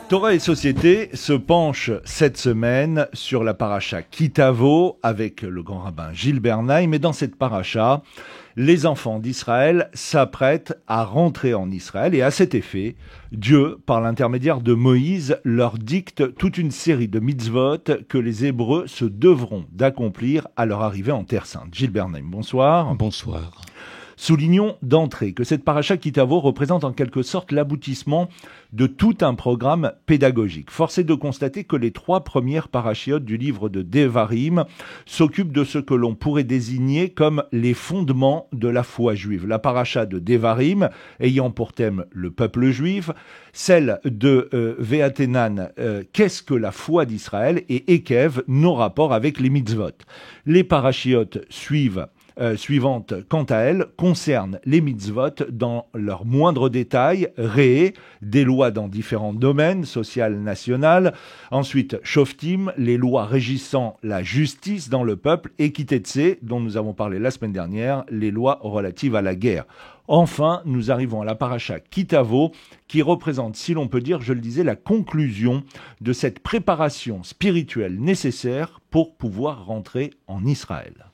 Torah et Société se penche cette semaine sur la paracha Kitavo avec le grand rabbin Gilles Bernheim. Et dans cette paracha, les enfants d'Israël s'apprêtent à rentrer en Israël. Et à cet effet, Dieu, par l'intermédiaire de Moïse, leur dicte toute une série de mitzvot que les Hébreux se devront d'accomplir à leur arrivée en Terre Sainte. Gilles Bernheim, bonsoir. Bonsoir. Soulignons d'entrée que cette paracha Kitavo représente en quelque sorte l'aboutissement de tout un programme pédagogique. Force est de constater que les 3 premières parachiotes du livre de Devarim s'occupent de ce que l'on pourrait désigner comme les fondements de la foi juive. La paracha de Devarim ayant pour thème le peuple juif, celle de Ve'atenan, qu'est-ce que la foi d'Israël, et Ekev, nos rapports avec les mitzvot. Les parachiotes suivantes, quant à elles, concernent les mitzvot dans leurs moindres détails, des lois dans différents domaines, social, national. Ensuite, shoftim, les lois régissant la justice dans le peuple, et kitetse, dont nous avons parlé la semaine dernière, les lois relatives à la guerre. Enfin, nous arrivons à la paracha Kitavo, qui représente, si l'on peut dire, je le disais, la conclusion de cette préparation spirituelle nécessaire pour pouvoir rentrer en Israël.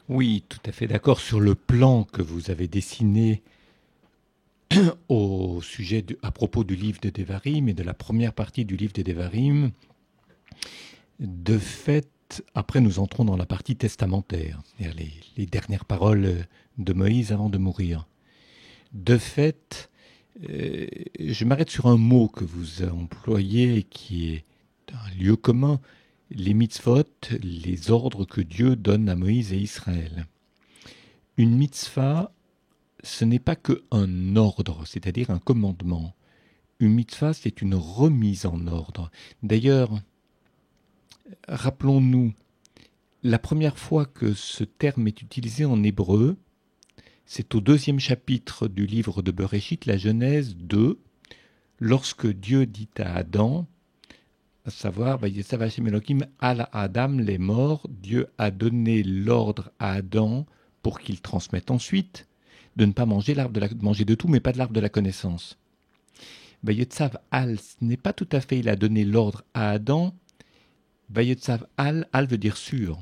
Oui, tout à fait d'accord sur le plan que vous avez dessiné à propos du livre de Devarim et de la première partie du livre de Devarim. De fait, après nous entrons dans la partie testamentaire, c'est-à-dire les dernières paroles de Moïse avant de mourir. De fait, je m'arrête sur un mot que vous employez qui est un lieu commun. Les mitzvot, les ordres que Dieu donne à Moïse et Israël. Une mitzvah, ce n'est pas qu'un ordre, c'est-à-dire un commandement. Une mitzvah, c'est une remise en ordre. D'ailleurs, rappelons-nous, la première fois que ce terme est utilisé en hébreu, c'est au 2e chapitre du livre de Bereshit, la Genèse 2, lorsque Dieu dit à Adam, à savoir, Vayesav Hashem Elohim al Adam, les morts, Dieu a donné l'ordre à Adam pour qu'il transmette ensuite de ne pas manger manger de tout, mais pas de l'arbre de la connaissance. Vayetzav al, ce n'est pas tout à fait, il a donné l'ordre à Adam. Vayetzav al veut dire sûr.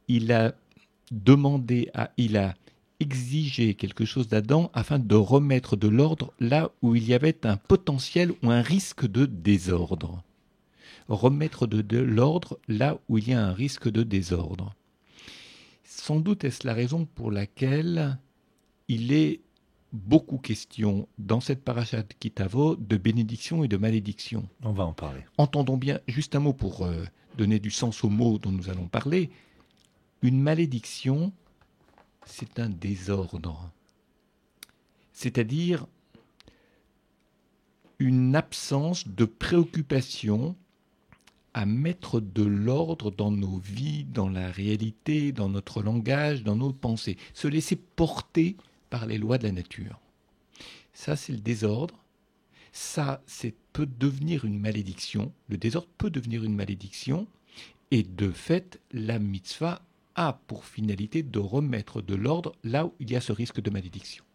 Il a exigé quelque chose d'Adam afin de remettre de l'ordre là où il y avait un potentiel ou un risque de désordre. Remettre de l'ordre là où il y a un risque de désordre. Sans doute est-ce la raison pour laquelle il est beaucoup question dans cette paracha de Kitavo de bénédiction et de malédiction. On va en parler. Entendons bien, juste un mot pour donner du sens aux mots dont nous allons parler. Une malédiction, c'est un désordre. C'est-à-dire une absence de préoccupation à mettre de l'ordre dans nos vies, dans la réalité, dans notre langage, dans nos pensées. Se laisser porter par les lois de la nature. Ça, c'est le désordre. Ça, peut devenir une malédiction. Le désordre peut devenir une malédiction. Et de fait, la mitzvah a pour finalité de remettre de l'ordre là où il y a ce risque de malédiction.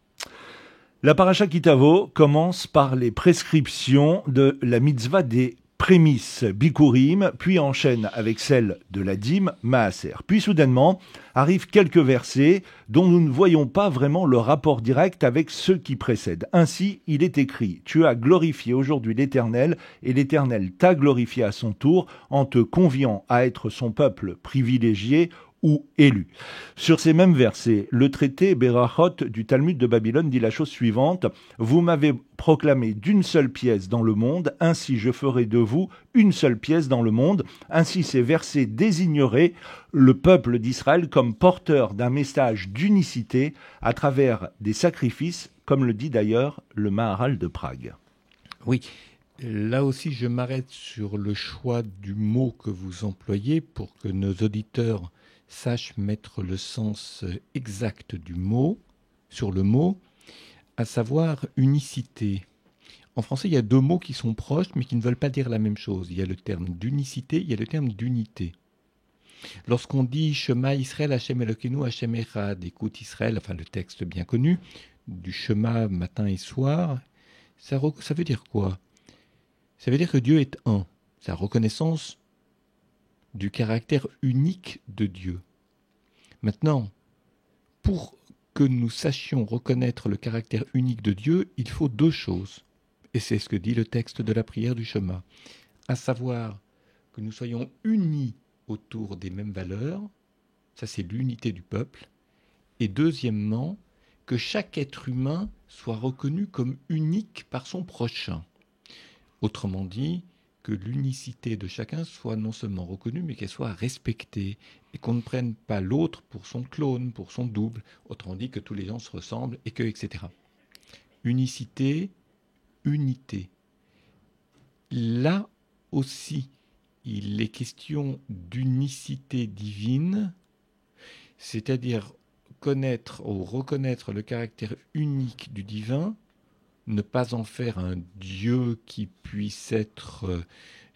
La paracha Kitavo commence par les prescriptions de la mitzvah des prémices Bikurim, puis enchaîne avec celle de la dîme Maaser. Puis soudainement arrivent quelques versets dont nous ne voyons pas vraiment le rapport direct avec ceux qui précèdent. Ainsi, il est écrit « Tu as glorifié aujourd'hui l'Éternel, et l'Éternel t'a glorifié à son tour en te conviant à être son peuple privilégié ou élu. » Sur ces mêmes versets, le traité Berachot du Talmud de Babylone dit la chose suivante: « Vous m'avez proclamé d'une seule pièce dans le monde, ainsi je ferai de vous une seule pièce dans le monde. » Ainsi ces versets désigneraient le peuple d'Israël comme porteur d'un message d'unicité à travers des sacrifices, comme le dit d'ailleurs le Maharal de Prague. Oui. Là aussi, je m'arrête sur le choix du mot que vous employez pour que nos auditeurs sachent mettre le sens exact du mot, sur le mot, à savoir unicité. En français, il y a 2 mots qui sont proches, mais qui ne veulent pas dire la même chose. Il y a le terme d'unicité, il y a le terme d'unité. Lorsqu'on dit « Shema Israël, Hashem Elokeinu, Hashem Echad », écoute Israël, enfin le texte bien connu, du Shema matin et soir, ça veut dire quoi ? Ça veut dire que Dieu est un. C'est la reconnaissance du caractère unique de Dieu. Maintenant, pour que nous sachions reconnaître le caractère unique de Dieu, il faut deux choses. Et c'est ce que dit le texte de la prière du Shema. À savoir que nous soyons unis autour des mêmes valeurs, ça c'est l'unité du peuple, et deuxièmement, que chaque être humain soit reconnu comme unique par son prochain. Autrement dit, que l'unicité de chacun soit non seulement reconnue, mais qu'elle soit respectée, et qu'on ne prenne pas l'autre pour son clone, pour son double, autrement dit que tous les gens se ressemblent, et que, etc. Unicité, unité. Là aussi, il est question d'unicité divine, c'est-à-dire connaître ou reconnaître le caractère unique du divin, ne pas en faire un Dieu qui puisse être,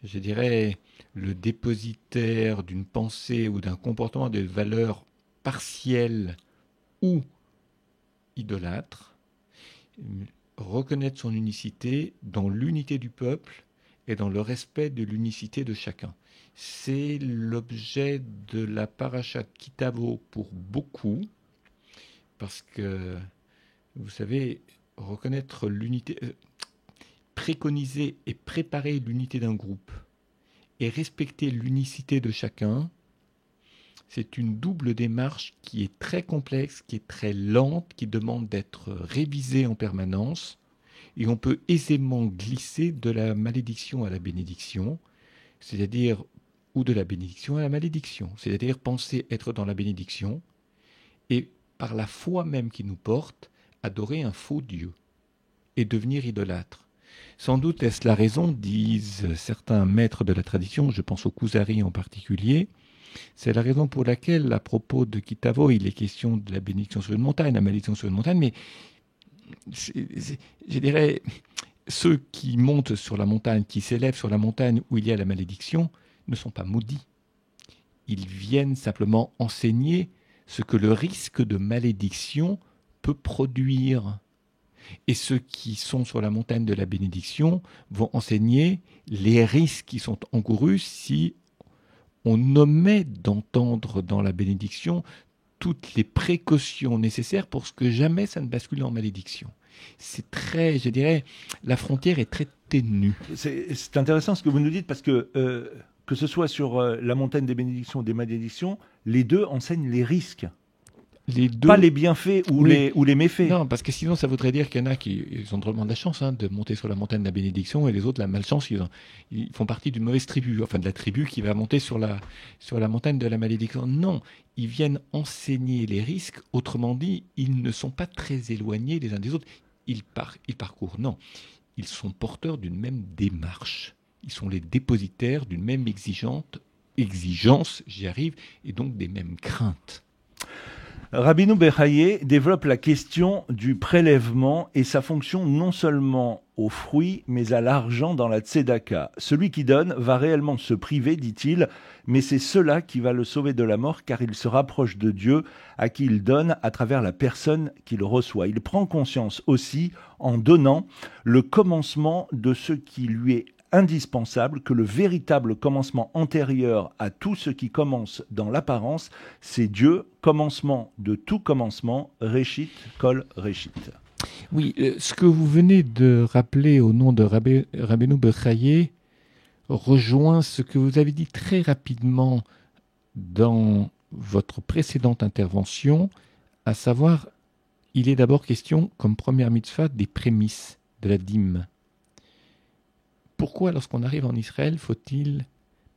je dirais, le dépositaire d'une pensée ou d'un comportement de valeurs partielles ou idolâtres, reconnaître son unicité dans l'unité du peuple et dans le respect de l'unicité de chacun. C'est l'objet de la parashat Kitavo pour beaucoup, parce que, vous savez, reconnaître l'unité, préconiser et préparer l'unité d'un groupe et respecter l'unicité de chacun, c'est une double démarche qui est très complexe, qui est très lente, qui demande d'être révisée en permanence, et on peut aisément glisser de la malédiction à la bénédiction, c'est-à-dire, ou de la bénédiction à la malédiction, c'est-à-dire penser être dans la bénédiction, et par la foi même qui nous porte, adorer un faux Dieu et devenir idolâtre. Sans doute est-ce la raison, disent certains maîtres de la tradition, je pense au Kuzari en particulier, c'est la raison pour laquelle, à propos de Kitavo, il est question de la bénédiction sur une montagne, la malédiction sur une montagne, mais je dirais, ceux qui montent sur la montagne, qui s'élèvent sur la montagne où il y a la malédiction, ne sont pas maudits. Ils viennent simplement enseigner ce que le risque de malédiction peut produire. Et ceux qui sont sur la montagne de la bénédiction vont enseigner les risques qui sont encourus si on omet d'entendre dans la bénédiction toutes les précautions nécessaires pour que jamais ça ne bascule en malédiction. C'est très, je dirais, la frontière est très ténue. C'est intéressant ce que vous nous dites parce que ce soit sur la montagne des bénédictions ou des malédictions, les deux enseignent les risques. Les deux... Pas les bienfaits ou, oui. ou les méfaits. Non, parce que sinon ça voudrait dire qu'il y en a qui ont drôlement de la chance de monter sur la montagne de la bénédiction et les autres la malchance, ils font partie d'une mauvaise tribu, enfin de la tribu qui va monter sur la montagne de la malédiction. Non, ils viennent enseigner les risques, autrement dit, ils ne sont pas très éloignés les uns des autres. Ils parcourent, non. Ils sont porteurs d'une même démarche. Ils sont les dépositaires d'une même exigence, j'y arrive, et donc des mêmes craintes. Rabbeinu Bechaye développe la question du prélèvement et sa fonction non seulement aux fruits, mais à l'argent dans la tzedaka. Celui qui donne va réellement se priver, dit-il, mais c'est cela qui va le sauver de la mort, car il se rapproche de Dieu, à qui il donne à travers la personne qu'il reçoit. Il prend conscience aussi, en donnant, le commencement de ce qui lui est indispensable, que le véritable commencement antérieur à tout ce qui commence dans l'apparence, c'est Dieu, commencement de tout commencement, Réchit, Kol Réchit. Oui, ce que vous venez de rappeler au nom de Rabbeinu Bechaye rejoint ce que vous avez dit très rapidement dans votre précédente intervention, à savoir, il est d'abord question, comme première mitzvah, des prémices de la dîme. Pourquoi, lorsqu'on arrive en Israël, faut-il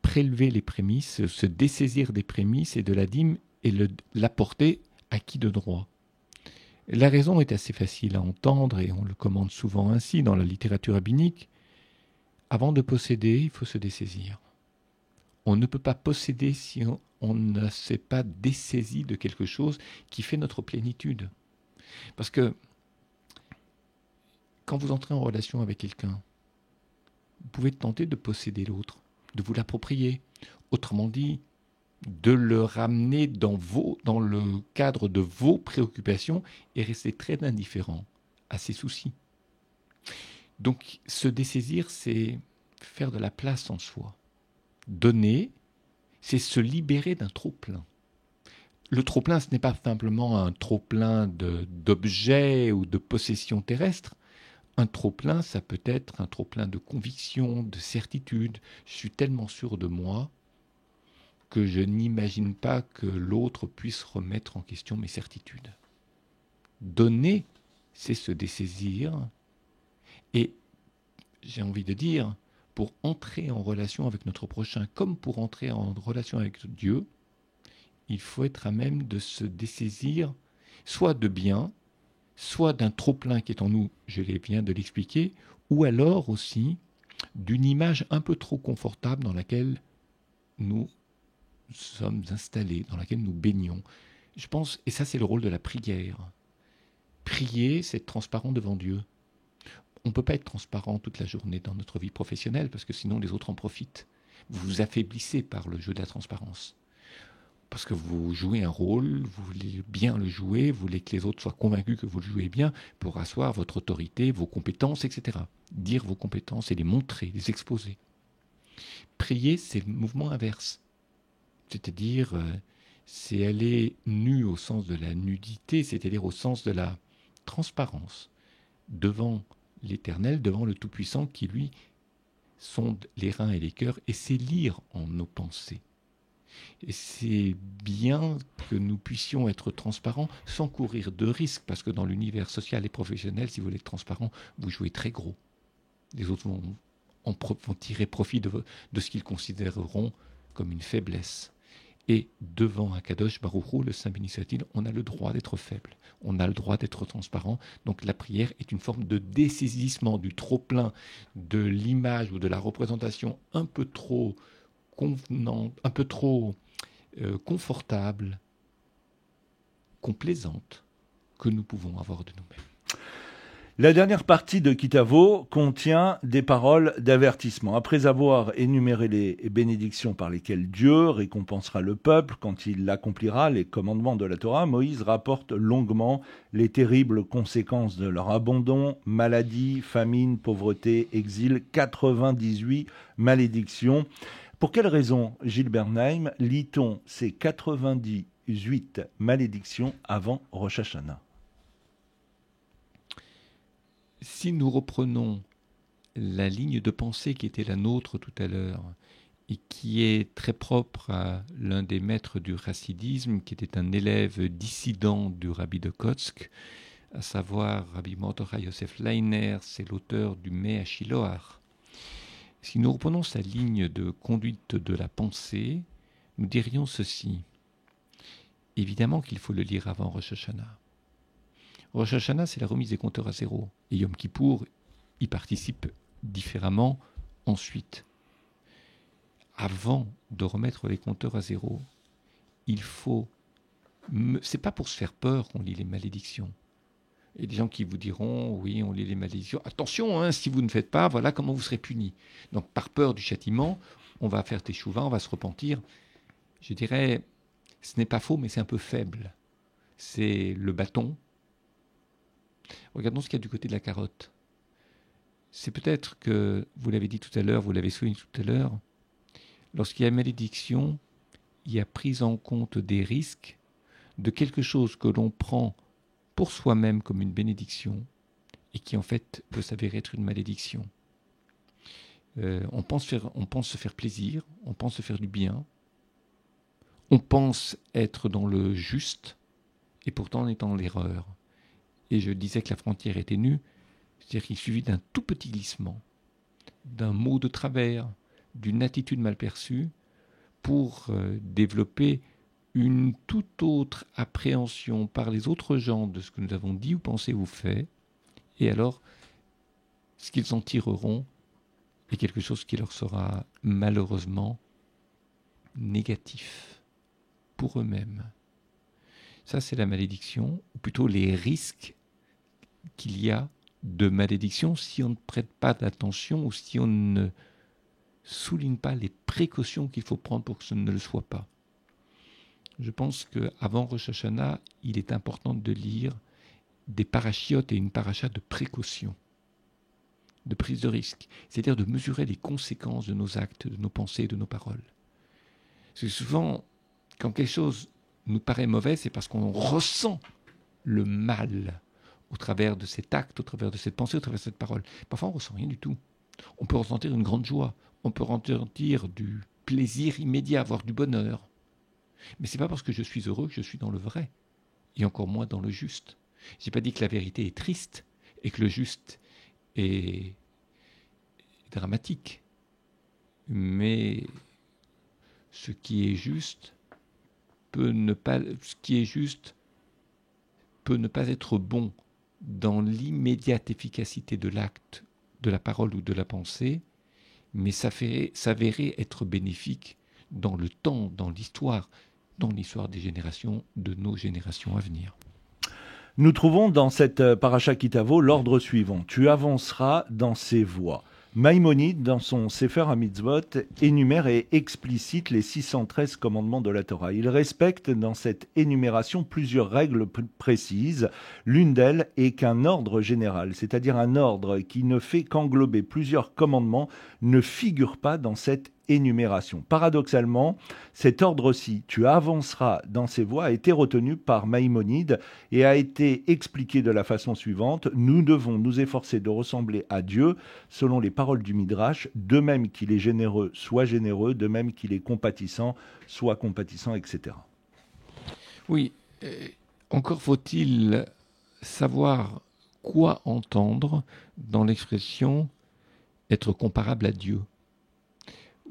prélever les prémices, se dessaisir des prémices et de la dîme et l'apporter à qui de droit ? La raison est assez facile à entendre et on le commande souvent ainsi dans la littérature rabbinique. Avant de posséder, il faut se dessaisir. On ne peut pas posséder si on ne s'est pas dessaisi de quelque chose qui fait notre plénitude. Parce que quand vous entrez en relation avec quelqu'un, vous pouvez tenter de posséder l'autre, de vous l'approprier. Autrement dit, de le ramener dans le cadre de vos préoccupations et rester très indifférent à ses soucis. Donc, se dessaisir, c'est faire de la place en soi. Donner, c'est se libérer d'un trop-plein. Le trop-plein, ce n'est pas simplement un trop-plein d'objets ou de possessions terrestres. Un trop-plein, ça peut être un trop-plein de conviction, de certitude. Je suis tellement sûr de moi que je n'imagine pas que l'autre puisse remettre en question mes certitudes. Donner, c'est se dessaisir. Et j'ai envie de dire, pour entrer en relation avec notre prochain, comme pour entrer en relation avec Dieu, il faut être à même de se dessaisir, soit de bien, soit d'un trop-plein qui est en nous, je viens de l'expliquer, ou alors aussi d'une image un peu trop confortable dans laquelle nous sommes installés, dans laquelle nous baignons. Je pense, et ça c'est le rôle de la prière. Prier, c'est être transparent devant Dieu. On ne peut pas être transparent toute la journée dans notre vie professionnelle parce que sinon les autres en profitent. Vous vous affaiblissez par le jeu de la transparence. Parce que vous jouez un rôle, vous voulez bien le jouer, vous voulez que les autres soient convaincus que vous le jouez bien pour asseoir votre autorité, vos compétences, etc. Dire vos compétences et les montrer, les exposer. Prier, c'est le mouvement inverse. C'est-à-dire, c'est aller nu au sens de la nudité, c'est-à-dire au sens de la transparence devant l'Éternel, devant le Tout-Puissant qui, lui, sonde les reins et les cœurs et sait lire en nos pensées. Et c'est bien que nous puissions être transparents sans courir de risques, parce que dans l'univers social et professionnel, si vous voulez être transparent, vous jouez très gros. Les autres vont tirer profit de ce qu'ils considéreront comme une faiblesse. Et devant Akadosh Baruch Hu, le Saint béni soit-il, on a le droit d'être faible, on a le droit d'être transparent. Donc la prière est une forme de dessaisissement du trop-plein, de l'image ou de la représentation un peu trop convenante, un peu trop confortable, complaisante que nous pouvons avoir de nous-mêmes. La dernière partie de Kitavo contient des paroles d'avertissement. Après avoir énuméré les bénédictions par lesquelles Dieu récompensera le peuple quand il accomplira les commandements de la Torah, Moïse rapporte longuement les terribles conséquences de leur abandon, maladie, famine, pauvreté, exil, 98 malédictions. Pour quelle raison, Gilles Bernheim, lit-on ces 98 malédictions avant Rosh Hashanah ? Si nous reprenons la ligne de pensée qui était la nôtre tout à l'heure et qui est très propre à l'un des maîtres du chassidisme, qui était un élève dissident du Rabbi de Kotsk, à savoir Rabbi Mordechai Yosef Leiner, c'est l'auteur du Mea Shiloach. Si nous reprenons sa ligne de conduite de la pensée, nous dirions ceci. Évidemment qu'il faut le lire avant Rosh Hashanah. Rosh Hashanah, c'est la remise des compteurs à zéro. Et Yom Kippour y participe différemment ensuite. Avant de remettre les compteurs à zéro, il faut... C'est pas pour se faire peur qu'on lit les malédictions. Il y a des gens qui vous diront, oui, on lit les malédictions. Attention, hein, si vous ne faites pas, voilà comment vous serez puni. Donc, par peur du châtiment, on va faire teshuva, on va se repentir. Je dirais, ce n'est pas faux, mais c'est un peu faible. C'est le bâton. Regardons ce qu'il y a du côté de la carotte. C'est peut-être que, vous l'avez dit tout à l'heure, vous l'avez souligné tout à l'heure, lorsqu'il y a malédiction, il y a prise en compte des risques de quelque chose que l'on prend pour soi-même comme une bénédiction et qui en fait peut s'avérer être une malédiction. On pense se faire plaisir, on pense se faire du bien, on pense être dans le juste et pourtant on est dans l'erreur. Et je disais que la frontière est ténue, c'est-à-dire qu'il suffit d'un tout petit glissement, d'un mot de travers, d'une attitude mal perçue, pour développer une toute autre appréhension par les autres gens de ce que nous avons dit ou pensé ou fait, et alors ce qu'ils en tireront est quelque chose qui leur sera malheureusement négatif pour eux-mêmes. Ça, c'est la malédiction, ou plutôt les risques qu'il y a de malédiction si on ne prête pas d'attention ou si on ne souligne pas les précautions qu'il faut prendre pour que ce ne le soit pas. Je pense qu'avant Rosh Hashanah, il est important de lire des parachiotes et une paracha de précaution. de prise de risque, c'est-à-dire de mesurer les conséquences de nos actes, de nos pensées, de nos paroles. Parce que souvent, quand quelque chose nous paraît mauvais, c'est parce qu'on ressent le mal au travers de cet acte, au travers de cette pensée, au travers de cette parole. Parfois, on ne ressent rien du tout. On peut ressentir une grande joie, on peut ressentir du plaisir immédiat, voire du bonheur. Mais ce n'est pas parce que je suis heureux que je suis dans le vrai, et encore moins dans le juste. Je n'ai pas dit que la vérité est triste et que le juste est dramatique. Mais ce qui est juste peut ne pas être bon dans l'immédiate efficacité de l'acte, de la parole ou de la pensée, mais s'avérer être bénéfique dans le temps, dans l'histoire des générations, de nos générations à venir. Nous trouvons dans cette paracha Kitavo l'ordre suivant. Tu avanceras dans ses voies. Maïmonide, dans son Sefer HaMitzvot, énumère et explicite les 613 commandements de la Torah. Il respecte dans cette énumération plusieurs règles précises. L'une d'elles est qu'un ordre général, c'est-à-dire un ordre qui ne fait qu'englober plusieurs commandements, ne figure pas dans cette énumération. Paradoxalement, cet ordre-ci, tu avanceras dans ses voies, a été retenu par Maïmonide et a été expliqué de la façon suivante. Nous devons nous efforcer de ressembler à Dieu selon les paroles du Midrash, de même qu'il est généreux, soit généreux, de même qu'il est compatissant, soit compatissant, etc. Oui, encore faut-il savoir quoi entendre dans l'expression « être comparable à Dieu »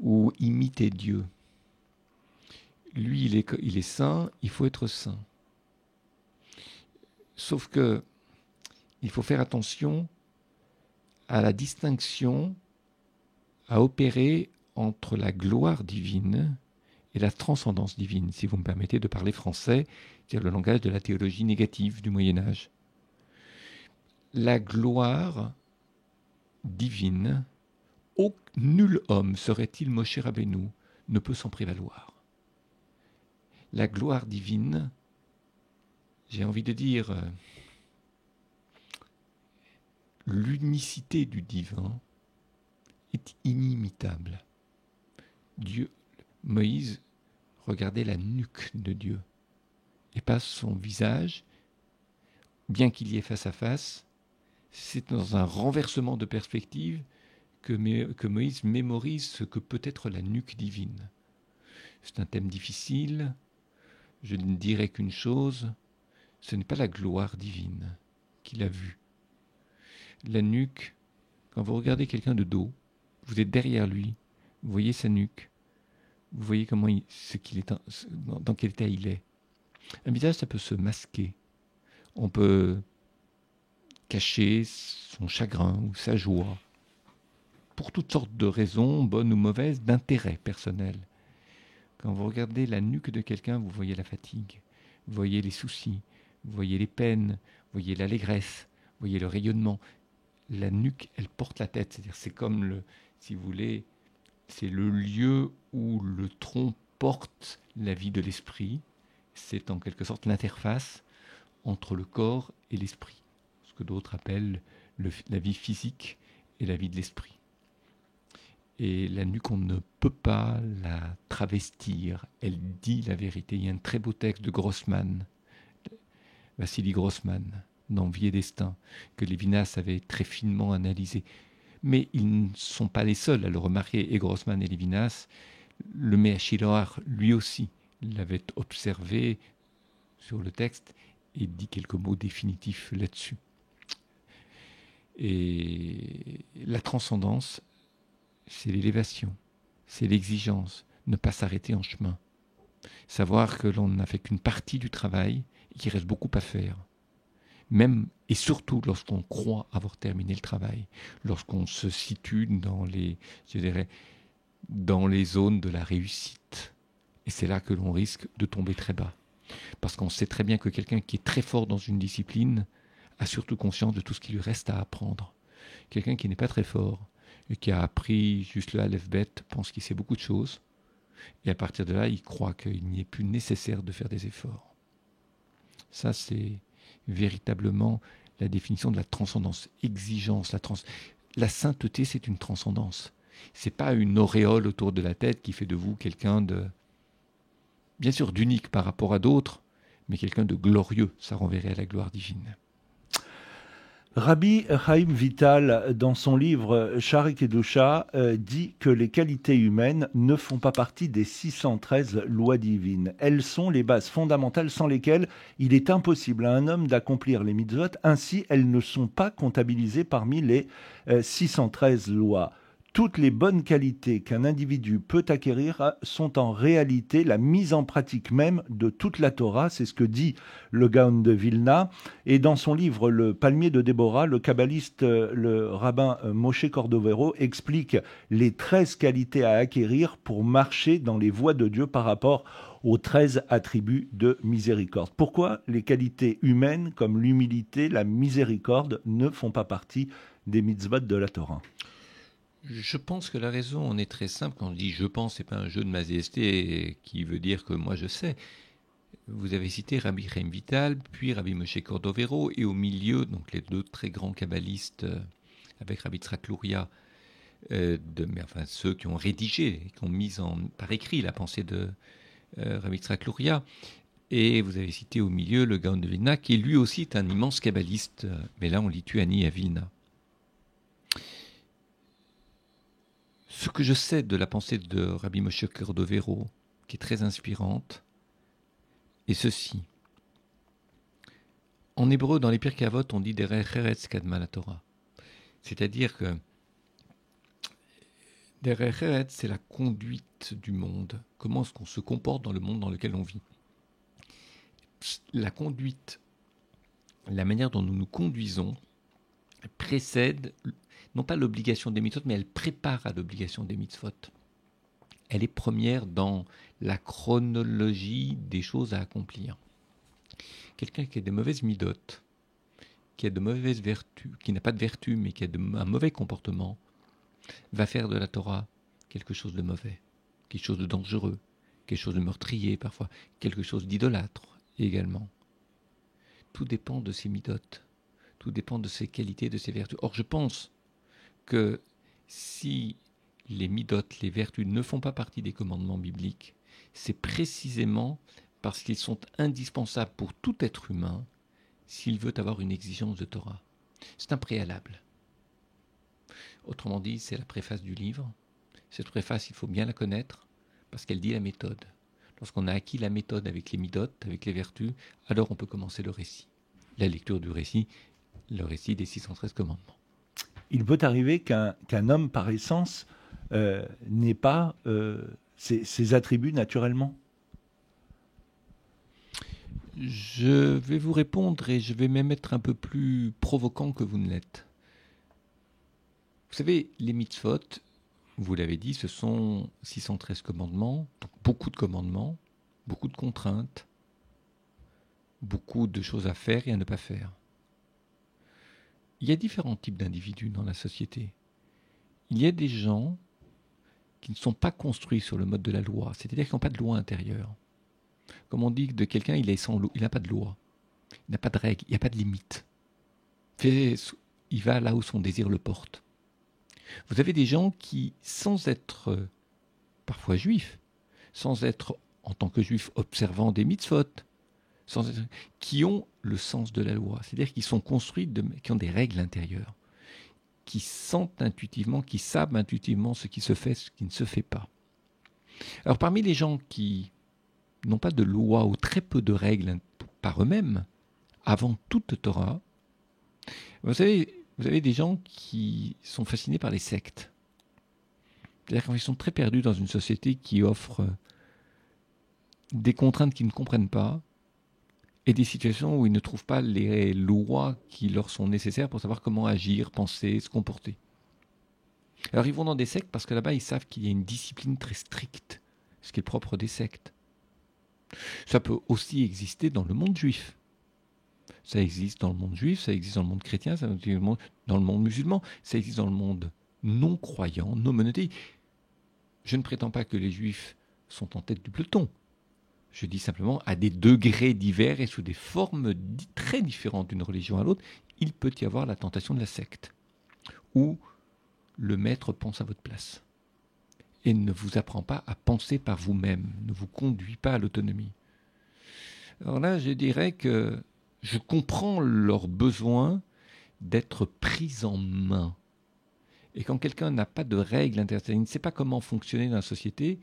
ou « imiter Dieu ». Lui, il est saint, il faut être saint. Sauf que il faut faire attention à la distinction à opérer entre la gloire divine et la transcendance divine, si vous me permettez de parler français, c'est-à-dire le langage de la théologie négative du Moyen-Âge. La gloire divine, nul homme, serait-il Moshe Rabbeinu, ne peut s'en prévaloir. La gloire divine, j'ai envie de dire, l'unicité du divin est inimitable. Moïse regardait la nuque de Dieu et pas son visage, bien qu'il y ait face à face. C'est dans un renversement de perspective que Moïse mémorise ce que peut être la nuque divine. C'est un thème difficile. Je ne dirais qu'une chose, ce n'est pas la gloire divine qu'il a vue. La nuque, quand vous regardez quelqu'un de dos, vous êtes derrière lui, vous voyez sa nuque, vous voyez dans quel état il est. Un visage, ça peut se masquer. On peut cacher son chagrin ou sa joie, pour toutes sortes de raisons, bonnes ou mauvaises, d'intérêt personnel. Quand vous regardez la nuque de quelqu'un, vous voyez la fatigue, vous voyez les soucis, vous voyez les peines, vous voyez l'allégresse, vous voyez le rayonnement. La nuque, elle porte la tête, c'est-à-dire c'est comme si vous voulez, c'est le lieu où le tronc porte la vie de l'esprit. C'est en quelque sorte l'interface entre le corps et l'esprit, ce que d'autres appellent la vie physique et la vie de l'esprit. Et la nuque, on ne peut pas la travestir. Elle dit la vérité. Il y a un très beau texte de Grossman, Vassili Grossman, dans Vie et Destin, que Lévinas avait très finement analysé. Mais ils ne sont pas les seuls à le remarquer. Et Grossman et Lévinas, le Meachiloar, lui aussi, l'avait observé sur le texte et dit quelques mots définitifs là-dessus. Et la transcendance, c'est l'élévation, c'est l'exigence, ne pas s'arrêter en chemin. Savoir que l'on n'a fait qu'une partie du travail et qu'il reste beaucoup à faire. Même et surtout lorsqu'on croit avoir terminé le travail, lorsqu'on se situe dans les zones de la réussite. Et c'est là que l'on risque de tomber très bas. Parce qu'on sait très bien que quelqu'un qui est très fort dans une discipline a surtout conscience de tout ce qui lui reste à apprendre. Quelqu'un qui n'est pas très fort et qui a appris juste le Aleph-Bet pense qu'il sait beaucoup de choses. Et à partir de là, il croit qu'il n'est plus nécessaire de faire des efforts. Ça, c'est véritablement la définition de la transcendance, exigence, la sainteté, c'est une transcendance. C'est pas une auréole autour de la tête qui fait de vous quelqu'un de, bien sûr, d'unique par rapport à d'autres, mais quelqu'un de glorieux. Ça renverrait à la gloire divine. Rabbi Chaim Vital, dans son livre Shaarei Kedusha, dit que les qualités humaines ne font pas partie des 613 lois divines. Elles sont les bases fondamentales sans lesquelles il est impossible à un homme d'accomplir les mitzvot. Ainsi, elles ne sont pas comptabilisées parmi les 613 lois. Toutes les bonnes qualités qu'un individu peut acquérir sont en réalité la mise en pratique même de toute la Torah. C'est ce que dit le Gaon de Vilna. Et dans son livre Le palmier de Déborah, le kabbaliste, le rabbin Moshe Cordovero, explique les 13 qualités à acquérir pour marcher dans les voies de Dieu par rapport aux 13 attributs de miséricorde. Pourquoi les qualités humaines comme l'humilité, la miséricorde ne font pas partie des mitzvot de la Torah? Je pense que la raison en est très simple. Quand on dit « je pense », ce n'est pas un jeu de majesté qui veut dire que moi je sais. Vous avez cité Rabbi Chaim Vital, puis Rabbi Moshe Cordovero, et au milieu, donc les deux très grands kabbalistes, avec Rabbi Yitzhak Luria, ceux qui ont rédigé, qui ont mis par écrit la pensée de Rabbi Yitzhak Luria. Et vous avez cité au milieu le Gaon de Vilna, qui lui aussi est un immense kabbaliste, mais là on Lituanie à Vilna. Ce que je sais de la pensée de Rabbi Moshe Cordovero, qui est très inspirante, est ceci. En hébreu, dans les Pirkei Avot, on dit Derech Eretz Kadma la Torah. C'est-à-dire que Derech Eretz, c'est la conduite du monde. Comment est-ce qu'on se comporte dans le monde dans lequel on vit? La conduite, la manière dont nous nous conduisons, précède non pas l'obligation des mitzvot, mais elle prépare à l'obligation des mitzvot. Elle est première dans la chronologie des choses à accomplir. Quelqu'un qui a des mauvaises midotes, qui a de mauvaises vertus, qui n'a pas de vertu, mais qui a un mauvais comportement, va faire de la Torah quelque chose de mauvais, quelque chose de dangereux, quelque chose de meurtrier parfois, quelque chose d'idolâtre également. Tout dépend de ses midotes, tout dépend de ses qualités, de ses vertus. Or, je pense que si les midotes, les vertus, ne font pas partie des commandements bibliques, c'est précisément parce qu'ils sont indispensables pour tout être humain s'il veut avoir une exigence de Torah. C'est un préalable. Autrement dit, c'est la préface du livre. Cette préface, il faut bien la connaître parce qu'elle dit la méthode. Lorsqu'on a acquis la méthode avec les midotes, avec les vertus, alors on peut commencer le récit. La lecture du récit, le récit des 613 commandements. Il peut arriver qu'un homme, par essence, n'ait pas ses attributs naturellement. Je vais vous répondre et je vais même être un peu plus provoquant que vous ne l'êtes. Vous savez, les mitzvot, vous l'avez dit, ce sont 613 commandements, donc beaucoup de commandements, beaucoup de contraintes, beaucoup de choses à faire et à ne pas faire. Il y a différents types d'individus dans la société. Il y a des gens qui ne sont pas construits sur le mode de la loi, c'est-à-dire qui n'ont pas de loi intérieure. Comme on dit de quelqu'un, il est sans loi, il n'a pas de loi, il n'a pas de règles, il n'y a pas de limite. Il va là où son désir le porte. Vous avez des gens qui, sans être parfois juifs, sans être en tant que juifs observant des mitzvot, qui ont le sens de la loi, c'est-à-dire qui sont construits, qui ont des règles intérieures, qui sentent intuitivement, qui savent intuitivement ce qui se fait, ce qui ne se fait pas. Alors parmi les gens qui n'ont pas de loi ou très peu de règles par eux-mêmes, avant toute Torah, vous avez des gens qui sont fascinés par les sectes. C'est-à-dire qu'ils sont très perdus dans une société qui offre des contraintes qu'ils ne comprennent pas, et des situations où ils ne trouvent pas les lois qui leur sont nécessaires pour savoir comment agir, penser, se comporter. Alors ils vont dans des sectes parce que là-bas ils savent qu'il y a une discipline très stricte, ce qui est propre des sectes. Ça peut aussi exister dans le monde juif. Ça existe dans le monde juif, ça existe dans le monde chrétien, ça existe dans le monde musulman, ça existe dans le monde non croyant, non monothéiste. Je ne prétends pas que les juifs sont en tête du peloton. Je dis simplement, à des degrés divers et sous des formes très différentes d'une religion à l'autre, il peut y avoir la tentation de la secte. Ou le maître pense à votre place et ne vous apprend pas à penser par vous-même, ne vous conduit pas à l'autonomie. Alors là, je dirais que je comprends leur besoin d'être pris en main. Et quand quelqu'un n'a pas de règles intérieures, il ne sait pas comment fonctionner dans la société,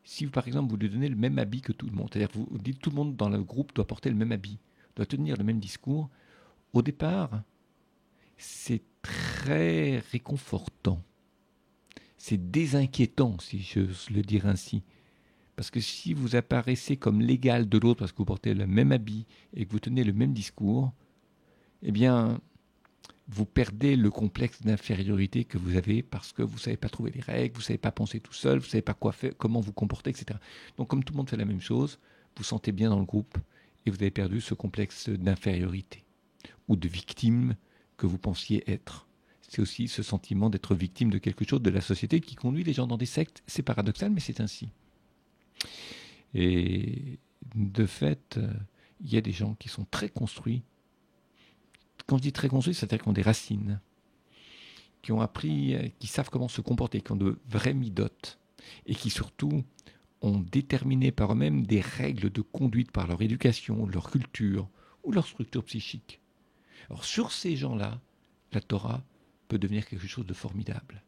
si vous, par exemple, vous lui donnez le même habit que tout le monde, c'est-à-dire que vous dites que tout le monde dans le groupe doit porter le même habit, doit tenir le même discours, au départ, c'est très réconfortant. C'est désinquiétant, si j'ose le dire ainsi. Parce que si vous apparaissez comme l'égal de l'autre parce que vous portez le même habit et que vous tenez le même discours, eh bien, vous perdez le complexe d'infériorité que vous avez parce que vous ne savez pas trouver les règles, vous ne savez pas penser tout seul, vous ne savez pas quoi faire, comment vous comporter, etc. Donc, comme tout le monde fait la même chose, vous vous sentez bien dans le groupe et vous avez perdu ce complexe d'infériorité ou de victime que vous pensiez être. C'est aussi ce sentiment d'être victime de quelque chose de la société qui conduit les gens dans des sectes. C'est paradoxal, mais c'est ainsi. Et de fait, il y a des gens qui sont très construits. Quand je dis très construits, c'est-à-dire qu'ils ont des racines, qui ont appris, qui savent comment se comporter, qui ont de vrais midotes, et qui surtout ont déterminé par eux-mêmes des règles de conduite par leur éducation, leur culture ou leur structure psychique. Alors sur ces gens-là, la Torah peut devenir quelque chose de formidable,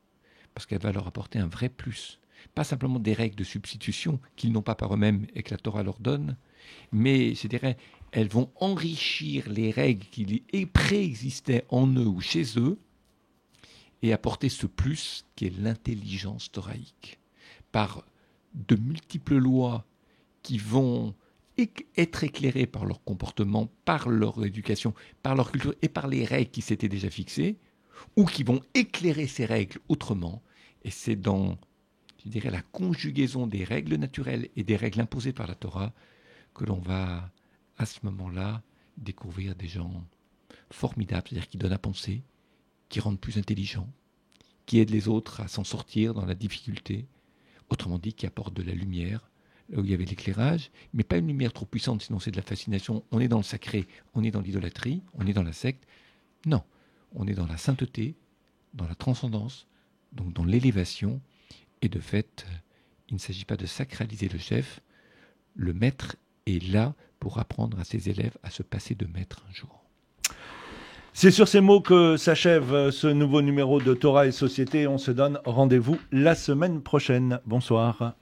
parce qu'elle va leur apporter un vrai plus. Pas simplement des règles de substitution qu'ils n'ont pas par eux-mêmes et que la Torah leur donne, mais je dirais, elles vont enrichir les règles qui préexistaient en eux ou chez eux et apporter ce plus qui est l'intelligence toraïque. Par de multiples lois qui vont être éclairées par leur comportement, par leur éducation, par leur culture et par les règles qui s'étaient déjà fixées, ou qui vont éclairer ces règles autrement. Et c'est dans, je dirais, la conjugaison des règles naturelles et des règles imposées par la Torah que l'on va, à ce moment-là, découvrir des gens formidables, c'est-à-dire qui donnent à penser, qui rendent plus intelligents, qui aident les autres à s'en sortir dans la difficulté, autrement dit, qui apportent de la lumière, là où il y avait l'éclairage, mais pas une lumière trop puissante, sinon c'est de la fascination. On est dans le sacré, on est dans l'idolâtrie, on est dans la secte. Non, on est dans la sainteté, dans la transcendance, donc dans l'élévation. Et de fait, il ne s'agit pas de sacraliser le chef. Le maître est là pour apprendre à ses élèves à se passer de maître un jour. C'est sur ces mots que s'achève ce nouveau numéro de Torah et Société. On se donne rendez-vous la semaine prochaine. Bonsoir.